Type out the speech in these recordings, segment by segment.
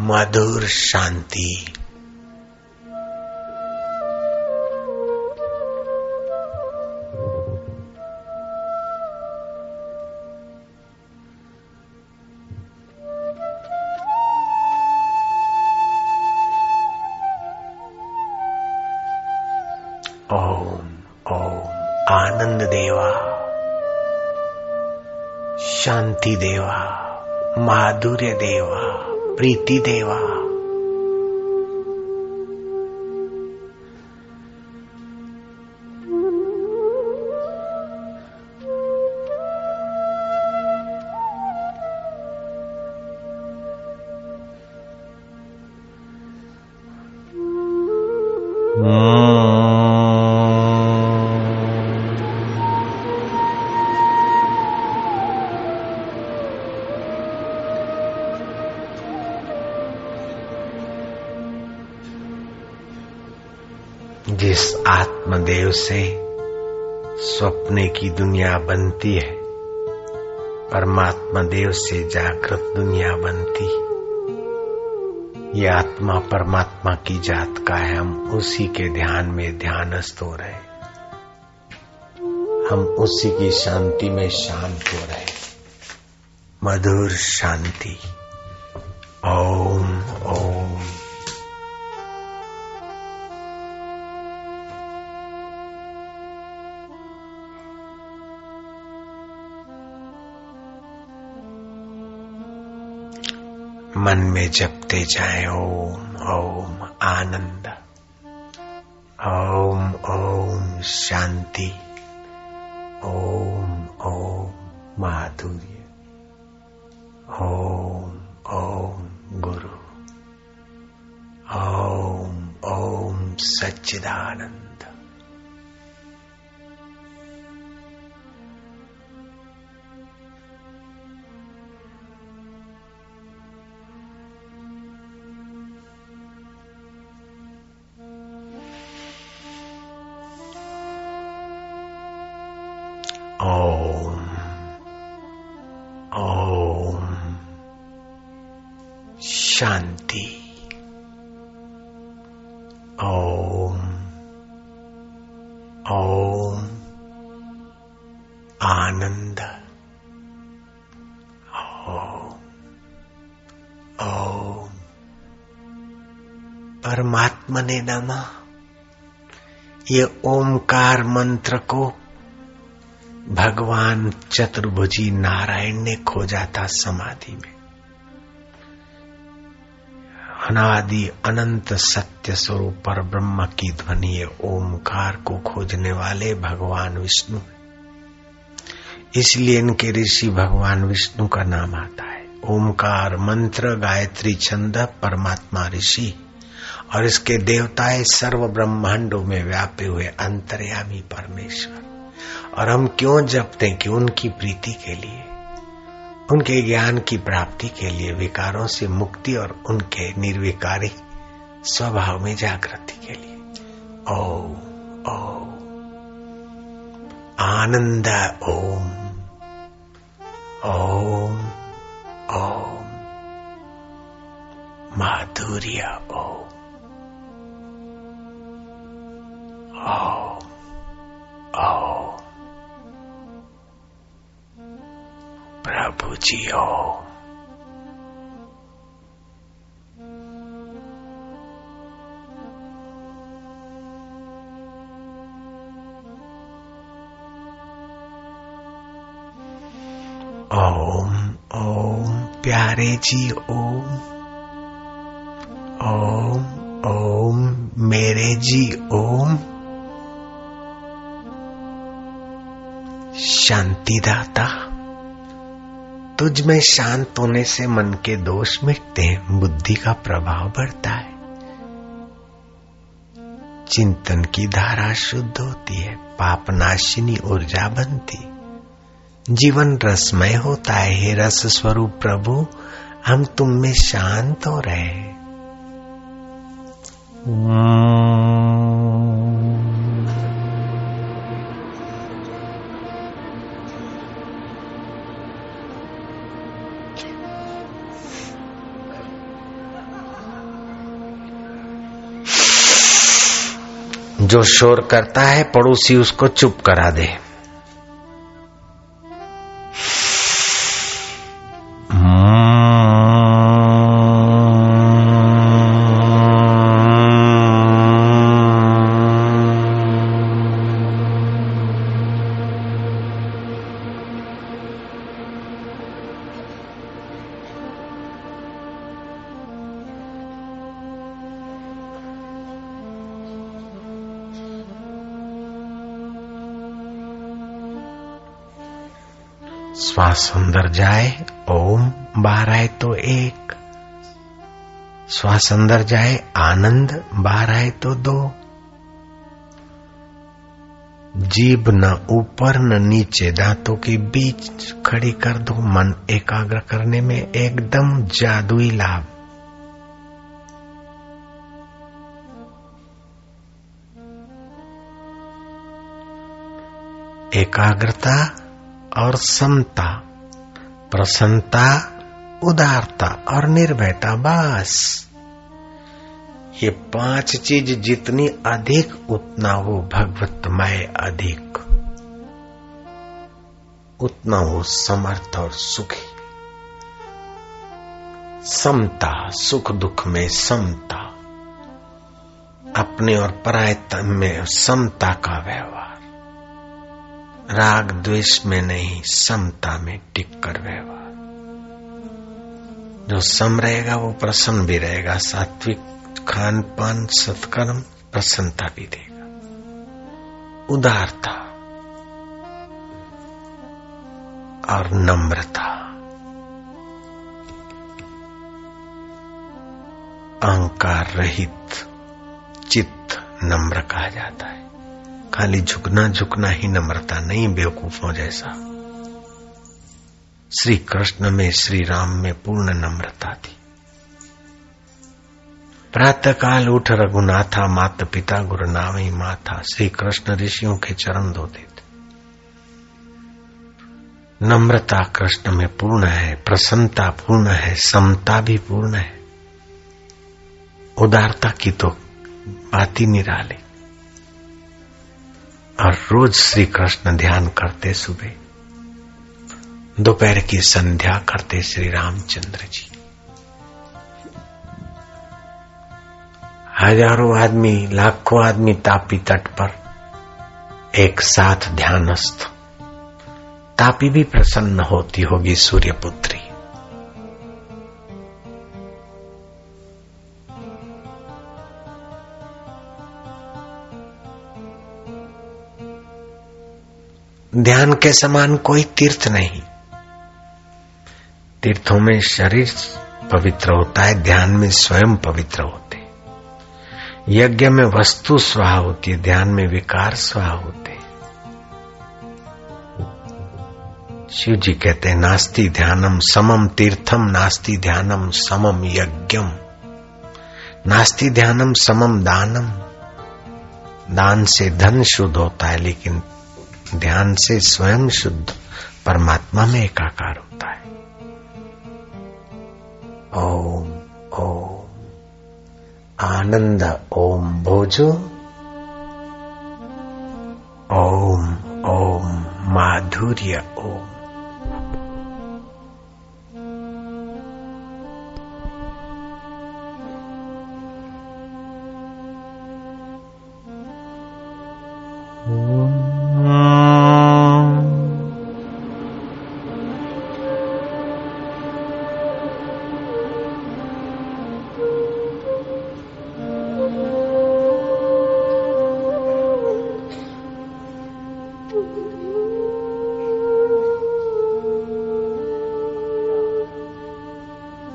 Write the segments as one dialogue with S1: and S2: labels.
S1: मधुर शांति। ओम ओम आनंद देवा, शांति देवा, माधुर्य देवा, प्रीति देवा। जिस आत्मदेव से स्वप्ने की दुनिया बनती है, परमात्मा देव से जागृत दुनिया बनती। ये आत्मा परमात्मा की जात का है। हम उसी के ध्यान में ध्यानस्थ हो रहे, हम उसी की शांति में शांत हो रहे। मधुर शांति। ओम ओम। मन में जपते जाए ओम ओम आनंद, ओम ओम शांति, ओम ओम माधुर्य, ओम ओम गुरु, ओम ओम सच्चिदानंद। ओम ओम शांति, ओम ओम आनंद, ओम ओम परमात्मने नमः। ये ओमकार मंत्र को भगवान चतुर्भुजी नारायण ने खोजा था समाधि में। अनादि अनंत सत्य स्वरूप पर ब्रह्म की ध्वनि है। ओमकार को खोजने वाले भगवान विष्णु, इसलिए इनके ऋषि भगवान विष्णु का नाम आता है। ओमकार मंत्र, गायत्री छंद, परमात्मा ऋषि और इसके देवताएं सर्व ब्रह्मांडों में व्यापे हुए अंतर्यामी परमेश्वर। और हम क्यों जपते हैं? कि उनकी प्रीति के लिए, उनके ज्ञान की प्राप्ति के लिए, विकारों से मुक्ति और उनके निर्विकारी स्वभाव में जागृति के लिए। ओम ओम आनंद, ओम ओम ओम माधुर्य, ओम ओम ओम प्रभु जी ओम। ओम ओम प्यारे जी ओम, ओम ओम मेरे जी ओम। शांतिदाता, तुझ में शांत होने से मन के दोष मिटते हैं, बुद्धि का प्रभाव बढ़ता है, चिंतन की धारा शुद्ध होती है, पापनाशिनी ऊर्जा बनती, जीवन रसमय होता है। हे रस स्वरूप प्रभु, हम तुम में शांत हो रहे हैं। जो शोर करता है पड़ोसी उसको चुप करा दे। श्वास अंदर जाए ओम, बाहर आए तो एक। श्वास अंदर जाए आनंद, बाहर आए तो दो। जीभ न ऊपर न नीचे, दांतों के बीच खड़ी कर दो। मन एकाग्र करने में एकदम जादुई लाभ। एकाग्रता और समता, प्रसन्नता, उदारता और निर्भयता, बस ये 5 चीज जितनी अधिक उतना वो भगवतमय अधिक, उतना वो समर्थ और सुखी। समता, सुख दुख में समता, अपने और पराये में समता का व्यवहार, राग द्वेष में नहीं, समता में टिककर व्यवहार। जो सम रहेगा वो प्रसन्न भी रहेगा। सात्विक खान पान सत्कर्म प्रसन्नता भी देगा। उदारता और नम्रता, अहंकार रहित चित्त नम्र कहा जाता है। खाली झुकना ही नम्रता नहीं, बेवकूफों जैसा। श्री कृष्ण में, श्री राम में पूर्ण नम्रता थी। प्रातः काल उठ रघुनाथा, माता पिता गुरु नावई माथा। श्री कृष्ण ऋषियों के चरण धोते थे। नम्रता कृष्ण में पूर्ण है, प्रसन्नता पूर्ण है, समता भी पूर्ण है। उदारता की तो बात ही निराली। और रोज श्री कृष्ण ध्यान करते, सुबह दोपहर की संध्या करते श्री रामचंद्र जी। हजारों आदमी, लाखों आदमी तापी तट पर एक साथ ध्यानस्थ। तापी भी प्रसन्न होती होगी सूर्यपुत्री। ध्यान के समान कोई तीर्थ नहीं। तीर्थों में शरीर पवित्र होता है, ध्यान में स्वयं पवित्र होते। यज्ञ में वस्तु स्वाहा होती है, ध्यान में विकार स्वाहा होते। शिव जी कहते हैं नास्ति ध्यानम समम तीर्थम, नास्ति ध्यानम समम यज्ञम, नास्ति ध्यानम समम दानम। दान से धन शुद्ध होता है, लेकिन ध्यान से स्वयं शुद्ध परमात्मा में एकाकार होता है। ओम ओम आनंद ओम भोजो, ओम ओम माधुर्य ओम।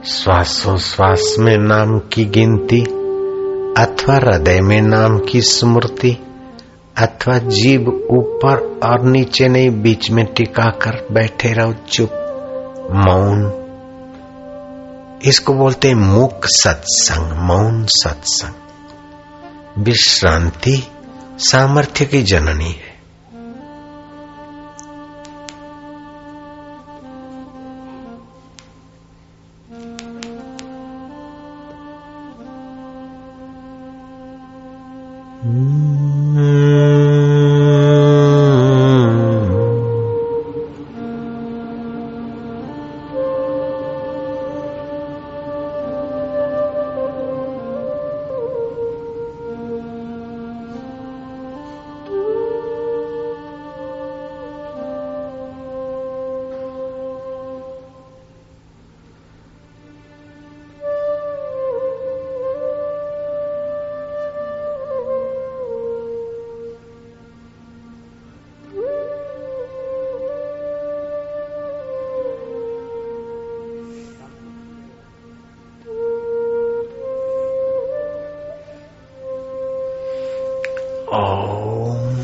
S1: श्वासोश्वास में नाम की गिनती, अथवा हृदय में नाम की स्मृति, अथवा जीभ ऊपर और नीचे नहीं, बीच में टिकाकर बैठे रहो चुप, मौन। इसको बोलते हैं मूक सत्संग, मौन सत्संग। विश्रांति सामर्थ्य की जननी है। ओम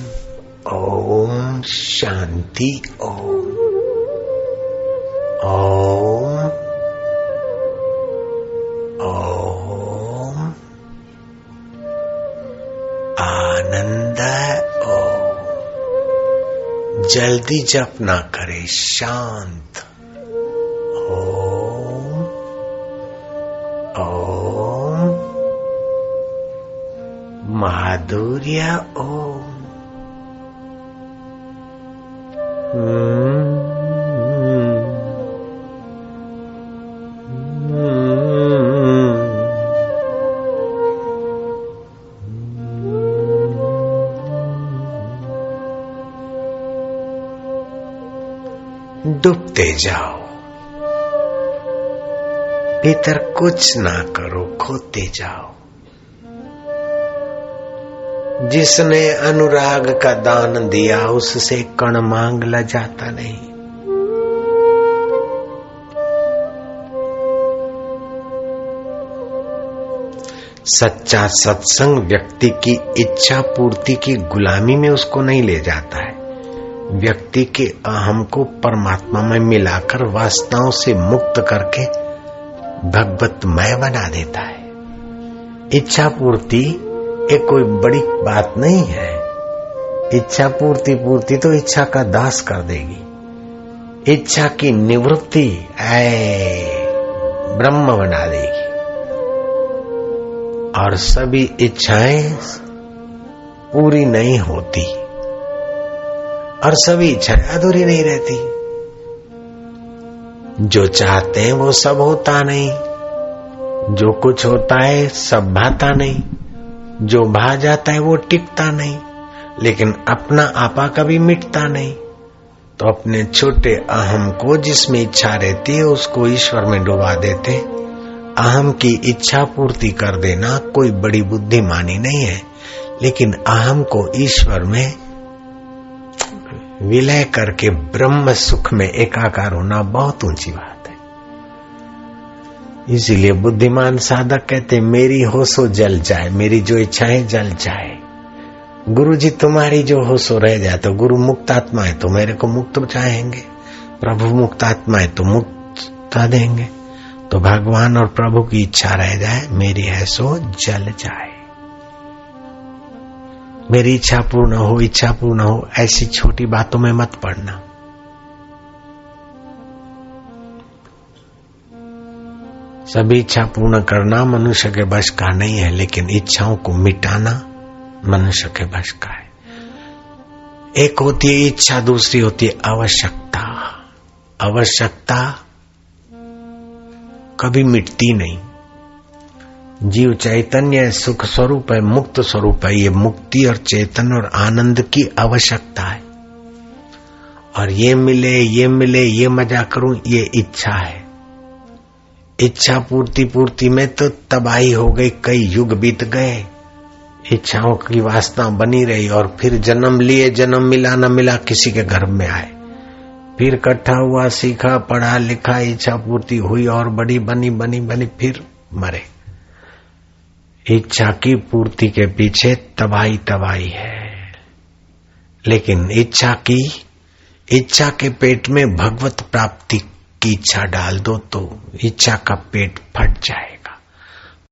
S1: ओम शांति ओम ओम ओम आनंद ओम। जल्दी जप ना करे, शांत ओम ओम माधुर्य ओम। डूबते जाओ, भीतर कुछ ना करो, खोते जाओ। जिसने अनुराग का दान दिया उससे कण मांग ल जाता नहीं। सच्चा सत्संग व्यक्ति की इच्छा पूर्ति की गुलामी में उसको नहीं ले जाता है, व्यक्ति के अहम को परमात्मा में मिलाकर वासनाओं से मुक्त करके भगवतमय बना देता है। इच्छा पूर्ति एक कोई बड़ी बात नहीं है। इच्छा पूर्ति तो इच्छा का दास कर देगी। इच्छा की निवृत्ति ब्रह्म बना देगी और सभी इच्छाएं पूरी नहीं होती और सभी इच्छाएं अधूरी नहीं रहती। जो चाहते हैं वो सब होता नहीं, जो कुछ होता है सब भाता नहीं, जो भा जाता है वो टिकता नहीं, लेकिन अपना आपा कभी मिटता नहीं। तो अपने छोटे अहम को जिसमें इच्छा रहती है उसको ईश्वर में डुबा देते। अहम की इच्छा पूर्ति कर देना कोई बड़ी बुद्धिमानी नहीं है, लेकिन अहम को ईश्वर में विलय करके ब्रह्म सुख में एकाकार होना बहुत ऊंची बात है। इसीलिए बुद्धिमान साधक कहते मेरी हो सो जल जाए, मेरी जो इच्छाएं जल जाए। गुरु जी तुम्हारी जो हो सो रह जाए। तो गुरु मुक्त आत्मा है तो मेरे को मुक्त चाहेंगे, प्रभु मुक्त आत्मा है तो मुक्ता देंगे। तो भगवान और प्रभु की इच्छा रह जाए, मेरी है सो जल जाए। मेरी इच्छा पूर्ण हो, इच्छा पूर्ण हो, ऐसी छोटी बातों में मत पड़ना। सभी इच्छा पूर्ण करना मनुष्य के बस का नहीं है, लेकिन इच्छाओं को मिटाना मनुष्य के बस का है। एक होती है इच्छा, दूसरी होती है आवश्यकता। आवश्यकता कभी मिटती नहीं। जीव चैतन्य सुख स्वरूप है, मुक्त स्वरूप है। ये मुक्ति और चेतन और आनंद की आवश्यकता है। और ये मिले, ये मजा करूं, ये इच्छा है। इच्छा पूर्ति में तो तबाही हो गई, कई युग बीत गए, इच्छाओं की वासना बनी रही। और फिर जन्म लिए, जन्म मिला न मिला, किसी के गर्भ में आए, फिर इकट्ठा हुआ, सीखा, पढ़ा लिखा, इच्छा पूर्ति हुई और बड़ी बनी, फिर मरे। इच्छा की पूर्ति के पीछे तबाही है। लेकिन इच्छा के पेट में भगवत प्राप्ति की इच्छा डाल दो तो इच्छा का पेट फट जाए।